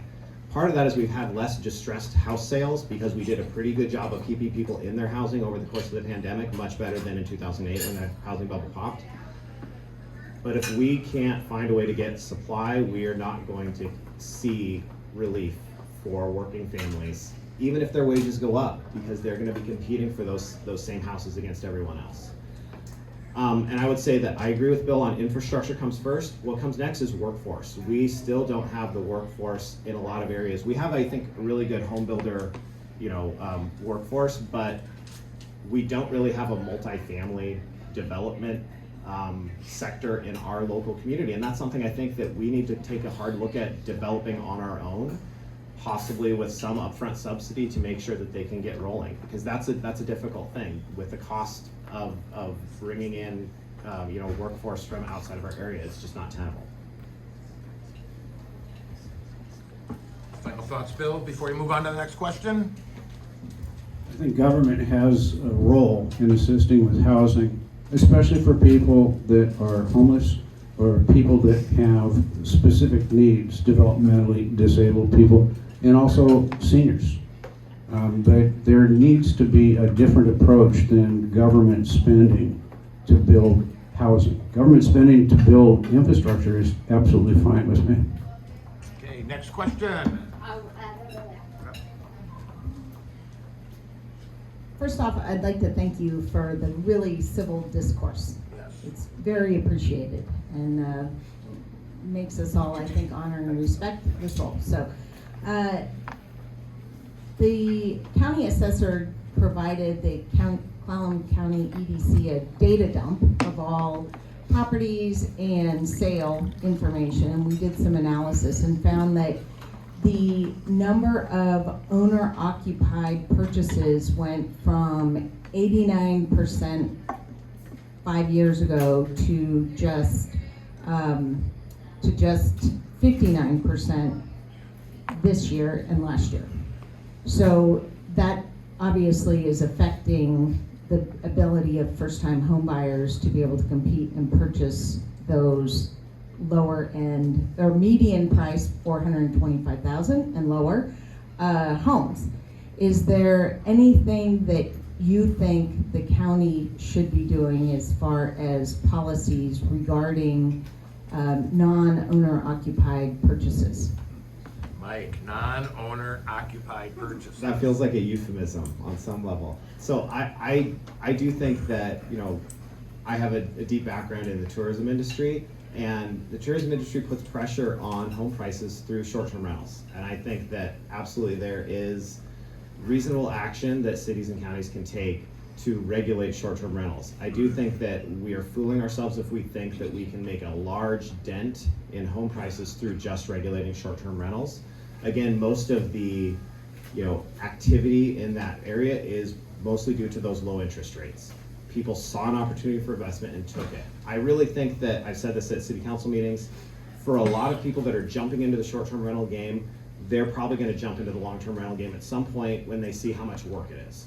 Part of that is we've had less distressed house sales because we did a pretty good job of keeping people in their housing over the course of the pandemic, much better than in 2008 when the housing bubble popped. But if we can't find a way to get supply, we are not going to see relief for working families, even if their wages go up, because they're going to be competing for those same houses against everyone else. And I would say that I agree with Bill on infrastructure comes first. What comes next is workforce. We still don't have the workforce in a lot of areas. We have, I think, a really good home builder, workforce, but we don't really have a multifamily development sector in our local community, and that's something I think that we need to take a hard look at developing on our own, possibly with some upfront subsidy to make sure that they can get rolling, because that's a difficult thing with the cost of bringing in workforce from outside of our area. It's just not tenable. Final thoughts, Bill, before you move on to the next question? I think government has a role in assisting with housing, especially for people that are homeless or people that have specific needs, developmentally disabled people, and also seniors. But there needs to be a different approach than government spending to build housing. Government spending to build infrastructure is absolutely fine with me. Okay, next question. First off, I'd like to thank you for the really civil discourse. Yes. It's very appreciated and makes us all, I think, honor and respect this role. So, the county assessor provided the Clallam County EDC a data dump of all properties and sale information, and we did some analysis and found that the number of owner-occupied purchases went from 89% 5 years ago to just 59% this year and last year. So that obviously is affecting the ability of first-time home buyers to be able to compete and purchase those lower end or median price $425,000 and lower homes. Is there anything that you think the county should be doing as far as policies regarding non-owner occupied purchases? Mike, non-owner occupied purchase. That feels like a euphemism on some level. So I do think that, I have a deep background in the tourism industry, and the tourism industry puts pressure on home prices through short-term rentals. And I think that absolutely there is reasonable action that cities and counties can take to regulate short-term rentals. I do think that we are fooling ourselves if we think that we can make a large dent in home prices through just regulating short-term rentals. Again, most of the activity in that area is mostly due to those low interest rates. people saw an opportunity for investment and took it. I really think that, I've said this at city council meetings, for a lot of people that are jumping into the short-term rental game, they're probably gonna jump into the long-term rental game at some point when they see how much work it is.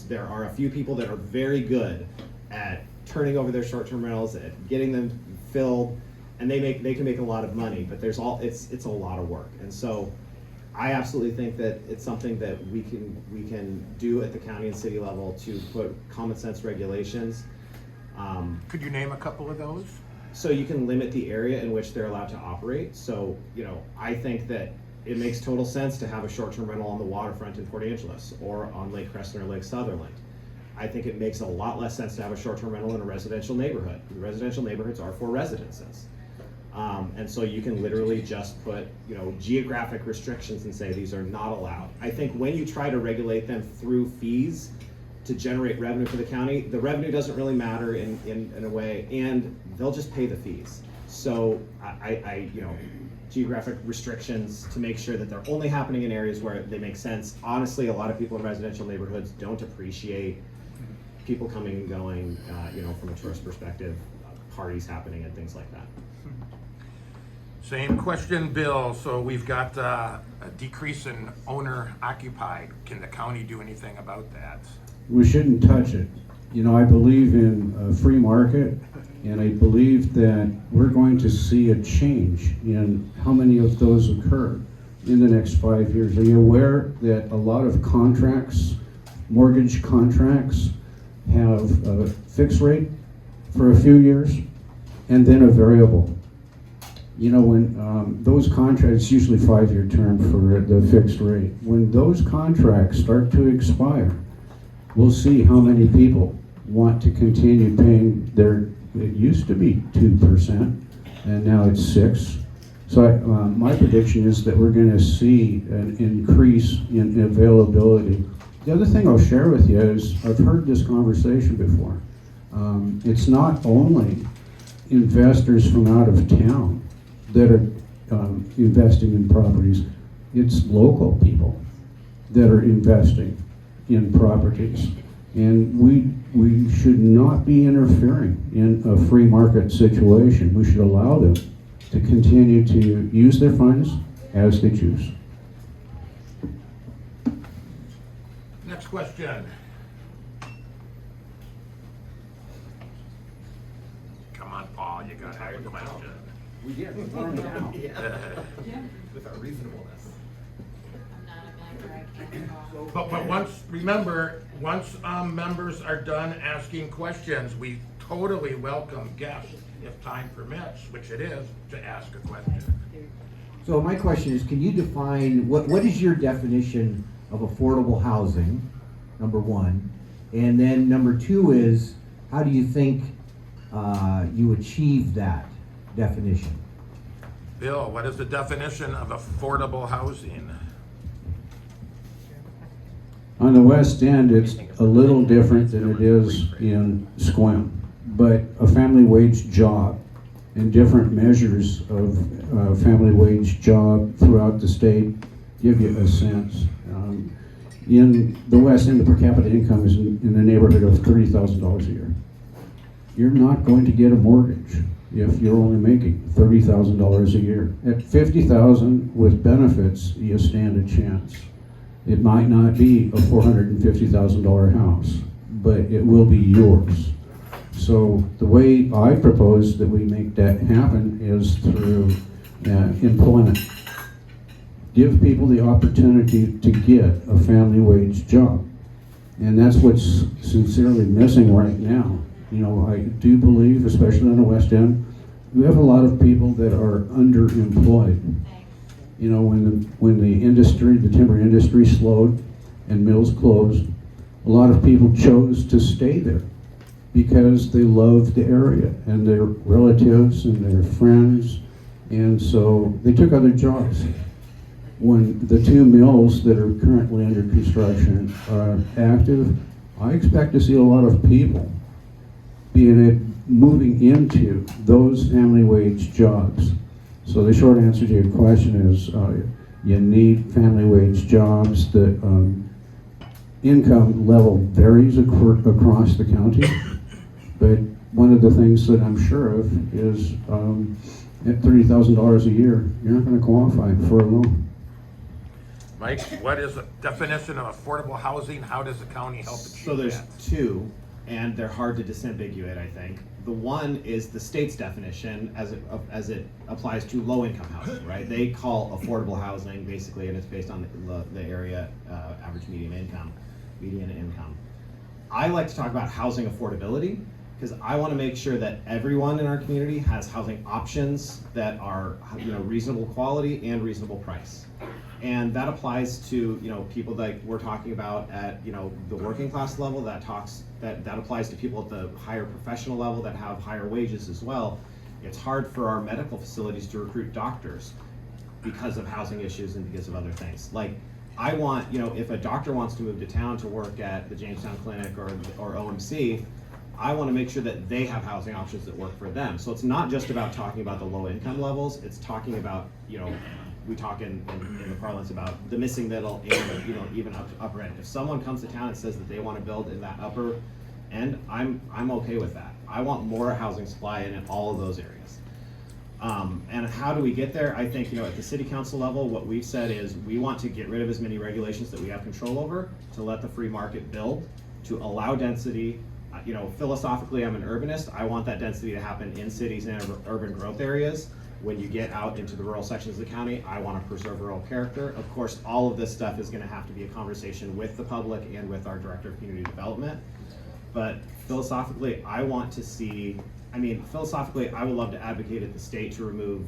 There are a few people that are very good at turning over their short-term rentals, at getting them filled, and they can make a lot of money, but it's a lot of work. And so I absolutely think that it's something that we can do at the county and city level to put common sense regulations. Could you name a couple of those? So you can limit the area in which they're allowed to operate. So, I think that it makes total sense to have a short-term rental on the waterfront in Port Angeles or on Lake Creston or Lake Sutherland. I think it makes a lot less sense to have a short-term rental in a residential neighborhood. The residential neighborhoods are for residences. And so you can literally just put, geographic restrictions and say these are not allowed. I think when you try to regulate them through fees to generate revenue for the county, the revenue doesn't really matter in a way, and they'll just pay the fees. So geographic restrictions to make sure that they're only happening in areas where they make sense. Honestly, a lot of people in residential neighborhoods don't appreciate people coming and going, from a tourist perspective, parties happening and things like that. Same question, Bill. So we've got a decrease in owner occupied. Can the county do anything about that? We shouldn't touch it. I believe in a free market, and I believe that we're going to see a change in how many of those occur in the next 5 years. Are you aware that a lot of contracts, mortgage contracts, have a fixed rate for a few years and then a variable? When those contracts, usually 5-year term for the fixed rate, when those contracts start to expire, we'll see how many people want to continue paying it used to be 2%, and now it's 6%. So my prediction is that we're going to see an increase in availability. The other thing I'll share with you is I've heard this conversation before. It's not only investors from out of town that are investing in properties, it's local people that are investing in properties. And we should not be interfering in a free market situation. We should allow them to continue to use their funds as they choose. Next question. Come on, Paul, you gotta have a question. We did, we learned it out. With our reasonableness. I'm not a member, I can't call. But once members are done asking questions, we totally welcome guests, if time permits, which it is, to ask a question. So my question is, can you define, what is your definition of affordable housing, number one? And then number two is, how do you think you achieve that definition? Bill, what is the definition of affordable housing? On the West End, it's a little different than it is in Sequim, but a family wage job and different measures of family wage job throughout the state give you a sense. In the West End, the per capita income is in the neighborhood of $30,000 a year. You're not going to get a mortgage if you're only making $30,000 a year. At $50,000 with benefits, you stand a chance. It might not be a $450,000 house, but it will be yours. So the way I propose that we make that happen is through employment. Give people the opportunity to get a family wage job. And that's what's sincerely missing right now. I do believe, especially in the West End, we have a lot of people that are underemployed. When the industry, the timber industry slowed and mills closed, a lot of people chose to stay there because they loved the area and their relatives and their friends, and so they took other jobs. When the 2 mills that are currently under construction are active, I expect to see a lot of people moving into those family wage jobs. So the short answer to your question is you need family wage jobs. The income level varies across the county, But one of the things that I'm sure of is at $30,000 a year, you're not going to qualify for a loan. Mike, what is the definition of affordable housing? How does the county help achieve So there's that? two, and they're hard to disambiguate, I think. The one is the state's definition as it applies to low-income housing, right? They call affordable housing basically, and it's based on the area average median income. I like to talk about housing affordability because I want to make sure that everyone in our community has housing options that are, reasonable quality and reasonable price. And that applies to, people like we're talking about at, the working class level. That applies to people at the higher professional level that have higher wages as well. It's hard for our medical facilities to recruit doctors because of housing issues and because of other things. Like, I want, if a doctor wants to move to town to work at the Jamestown Clinic or OMC, I want to make sure that they have housing options that work for them. So it's not just about talking about the low income levels, it's talking about, we talk in the parlance about the missing middle and even up to upper end. If someone comes to town and says that they want to build in that upper end, I'm okay with that. I want more housing supply in all of those areas. And how do we get there? I think, at the city council level, what we've said is we want to get rid of as many regulations that we have control over to let the free market build, to allow density. Philosophically, I'm an urbanist. I want that density to happen in cities and urban growth areas. When you get out into the rural sections of the county, I want to preserve rural character. Of course, all of this stuff is going to have to be a conversation with the public and with our Director of Community Development. But philosophically, I want to see, philosophically, I would love to advocate at the state to remove,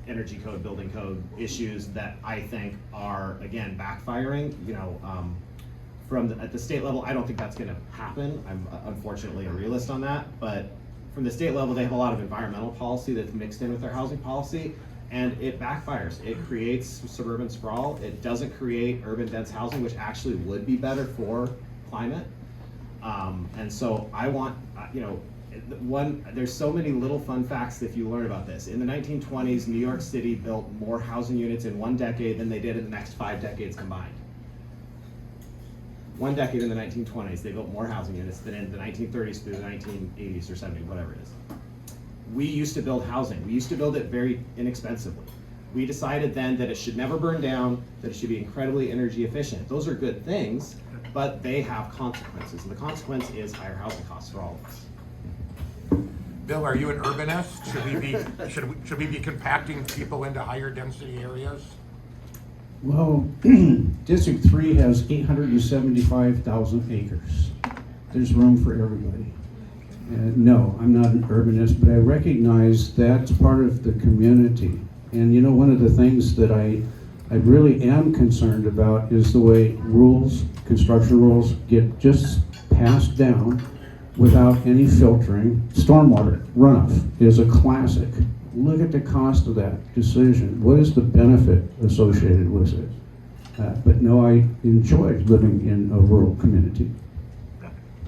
energy code, building code issues that I think are, again, backfiring, at the state level. I don't think that's going to happen. I'm unfortunately a realist on that, but from the state level, they have a lot of environmental policy that's mixed in with their housing policy, and it backfires. It creates suburban sprawl. It doesn't create urban dense housing, which actually would be better for climate. And so I want, there's so many little fun facts if you learn about this. In the 1920s, New York City built more housing units in one decade than they did in the next 5 decades combined. One decade in the 1920s, they built more housing units than in the 1930s through the 1980s or 70s, whatever it is. We used to build housing. We used to build it very inexpensively. We decided then that it should never burn down, that it should be incredibly energy efficient. Those are good things, but they have consequences, and the consequence is higher housing costs for all of us. Bill, are you an urbanist? Should we be compacting people into higher density areas? Well, District 3 has 875,000 acres. There's room for everybody. No, I'm not an urbanist, but I recognize that's part of the community. And one of the things that I really am concerned about is the way construction rules get just passed down without any filtering. Stormwater runoff is a classic. Look at the cost of that decision. What is the benefit associated with it? But no, I enjoy living in a rural community.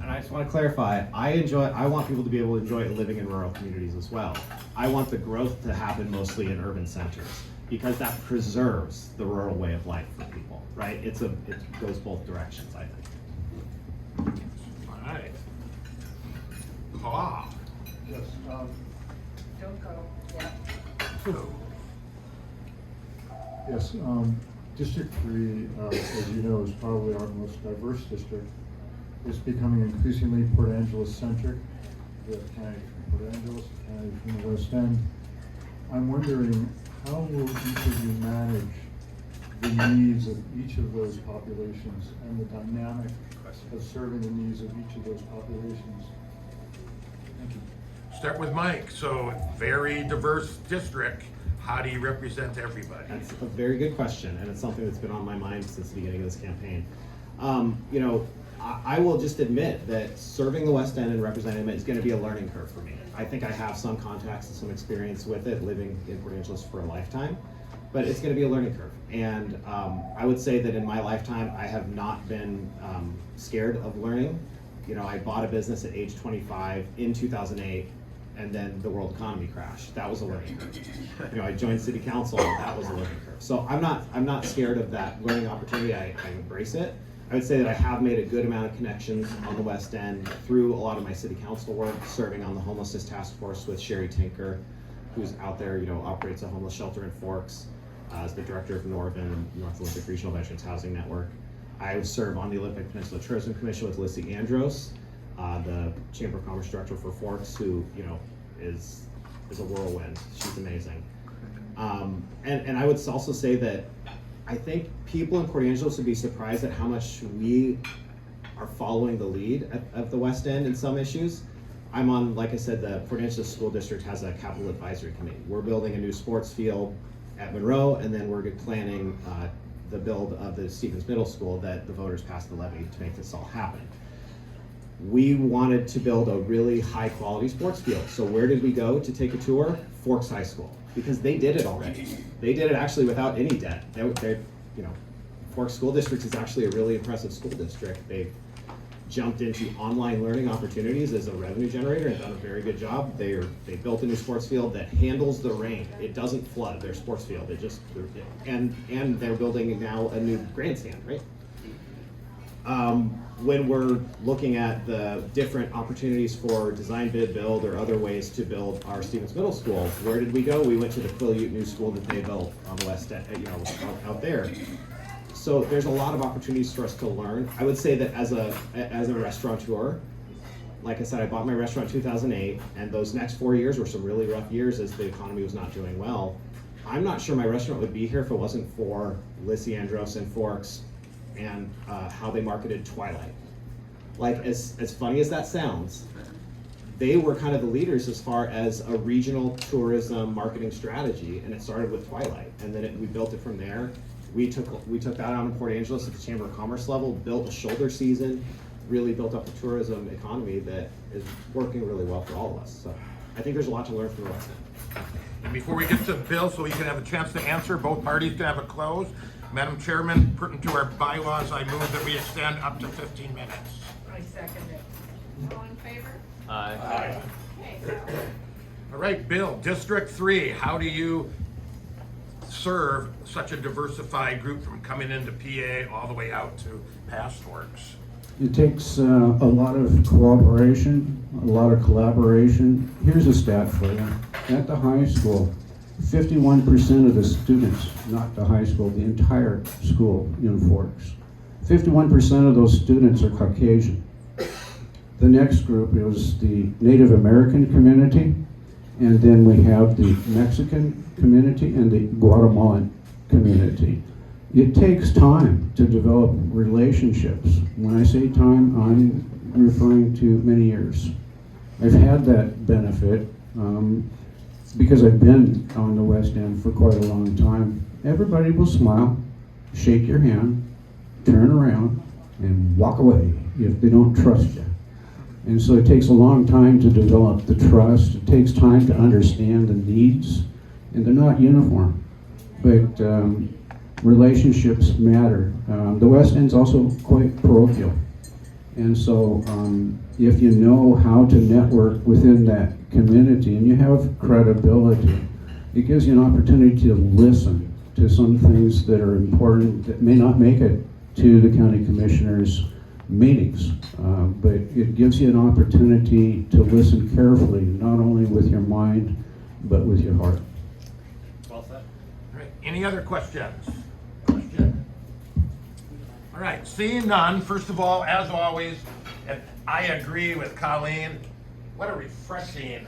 And I just want to clarify, I want people to be able to enjoy living in rural communities as well. I want the growth to happen mostly in urban centers because that preserves the rural way of life for people, right? It goes both directions, I think. All right. Ah. Yes, Don't go. Yeah. yes, District 3, as you know, is probably our most diverse district. It's becoming increasingly Port Angeles centric. We have candidates from Port Angeles, candidates from the West End. I'm wondering, how will each of you manage the needs of each of those populations and the dynamic of serving the needs of each of those populations? Thank you. Start with Mike. So, very diverse district. How do you represent everybody? That's a very good question, and it's something that's been on my mind since the beginning of this campaign. I will just admit that serving the West End and representing them is going to be a learning curve for me. I think I have some contacts and some experience with it, living in Port Angeles for a lifetime, but it's going to be a learning curve. And I would say that in my lifetime, I have not been scared of learning. I bought a business at age 25 in 2008, and then the world economy crashed. That was a learning curve. I joined city council, that was a learning curve. So I'm not scared of that learning opportunity. I embrace it. I would say that I have made a good amount of connections on the West End through a lot of my city council work, serving on the homelessness task force with Sherry Tinker, who's out there, operates a homeless shelter in Forks, as the director of Northern North Olympic Regional Veterans Housing Network. I serve on the Olympic Peninsula Tourism Commission with Lissy Andros, the Chamber of Commerce director for Forks, who is a whirlwind. She's amazing. And I would also say that I think people in Port Angeles would be surprised at how much we are following the lead of the West End in some issues. I'm on, like I said, the Port Angeles School District has a capital advisory committee. We're building a new sports field at Monroe, and then we're planning the build of the Stevens Middle School that the voters passed the levy to make this all happen. We wanted to build a really high quality sports field. So where did we go to take a tour? Forks High School, because they did it already. They did it actually without any debt. Forks School District is actually a really impressive school district. They've jumped into online learning opportunities as a revenue generator and done a very good job. They built a new sports field that handles the rain. It doesn't flood their sports field. And they're building now a new grandstand, right? When we're looking at the different opportunities for design, bid, build, or other ways to build our Stevens Middle School, where did we go? We went to the Quileute new school that they built on the west end, out there. So there's a lot of opportunities for us to learn. I would say that as a restaurateur, like I said, I bought my restaurant in 2008, and those next 4 years were some really rough years as the economy was not doing well. I'm not sure my restaurant would be here if it wasn't for Lissy Andros and Forks and how they marketed Twilight. Like, as funny as that sounds, they were kind of the leaders as far as a regional tourism marketing strategy, and it started with Twilight, and then we built it from there. We took that out in Port Angeles at the Chamber of Commerce level, built a shoulder season, really built up the tourism economy that is working really well for all of us. So I think there's a lot to learn from the West End. And before we get to Bill, so we can have a chance to answer, both parties can have a close. Madam Chairman, pertinent to our bylaws, I move that we extend up to 15 minutes. I second it. All in favor? Aye. Okay. All right, Bill, District 3, how do you serve such a diversified group from coming into PA all the way out to past Forks? It takes a lot of cooperation, a lot of collaboration. Here's a stat for you. At the high school, 51% of the students, not the high school, the entire school in Forks, 51% of those students are Caucasian. The next group is the Native American community, and then we have the Mexican community and the Guatemalan community. It takes time to develop relationships. When I say time, I'm referring to many years. I've had that benefit because I've been on the West End for quite a long time. Everybody will smile, shake your hand, turn around, and walk away if they don't trust you. And so it takes a long time to develop the trust. It takes time to understand the needs, and they're not uniform. But relationships matter. The West End's also quite parochial. And so if you know how to network within that community and you have credibility, it gives you an opportunity to listen to some things that are important that may not make it to the county commissioners' meetings. But it gives you an opportunity to listen carefully, not only with your mind, but with your heart. Well said. All right, any other questions? All right, seeing none, first of all, as always, and I agree with Colleen, what a refreshing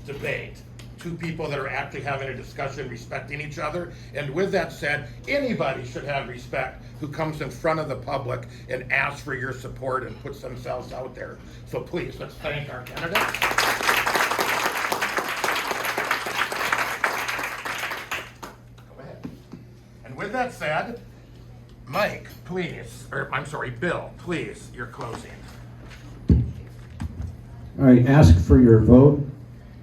debate. Two people that are actually having a discussion, respecting each other. And with that said, anybody should have respect who comes in front of the public and asks for your support and puts themselves out there. So please, let's thank our candidates. Go ahead. And with that said, Mike, please, or I'm sorry, Bill, please, your closing. I ask for your vote.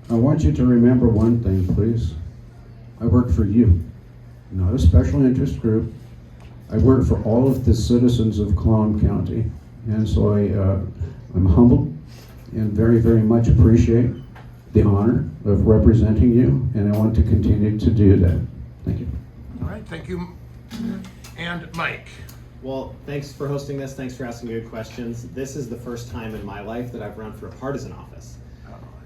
I want you to remember one thing, please. I work for you, not a special interest group. I work for all of the citizens of Clallam County. And so I'm humbled and very, very much appreciate the honor of representing you, and I want to continue to do that. Thank you. All right, thank you. And Mike. Well, thanks for hosting this. Thanks for asking good questions. This is the first time in my life that I've run for a partisan office.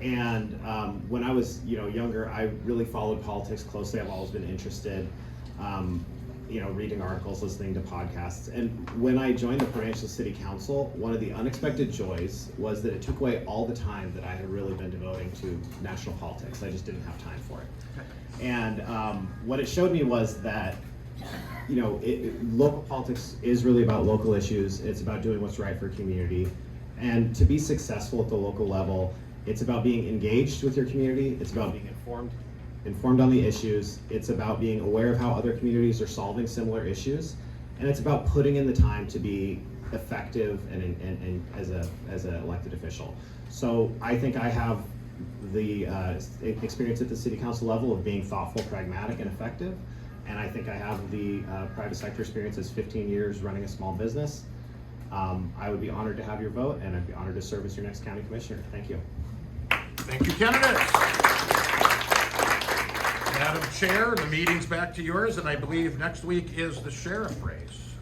And when I was, younger, I really followed politics closely. I've always been interested, reading articles, listening to podcasts. And when I joined the Port Angeles City Council, one of the unexpected joys was that it took away all the time that I had really been devoting to national politics. I just didn't have time for it. And what it showed me was that, local politics is really about local issues. It's about doing what's right for a community. And to be successful at the local level, it's about being engaged with your community. It's about being informed on the issues. It's about being aware of how other communities are solving similar issues. And it's about putting in the time to be effective and as an elected official. So I think I have the experience at the city council level of being thoughtful, pragmatic, and effective. And I think I have the private sector experience as 15 years running a small business. I would be honored to have your vote, and I'd be honored to serve as your next county commissioner. Thank you. Thank you, candidates. Madam Chair, the meeting's back to yours, and I believe next week is the sheriff race.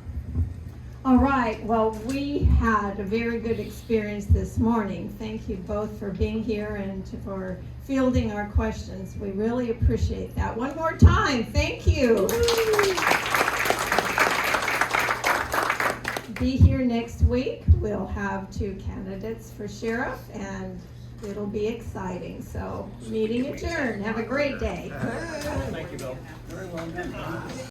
All right, well, we had a very good experience this morning. Thank you both for being here and for fielding our questions. We really appreciate that. One more time, thank you. Be here next week. We'll have 2 candidates for sheriff, and it'll be exciting. So, meeting adjourned. Have a great day. Thank you, Bill.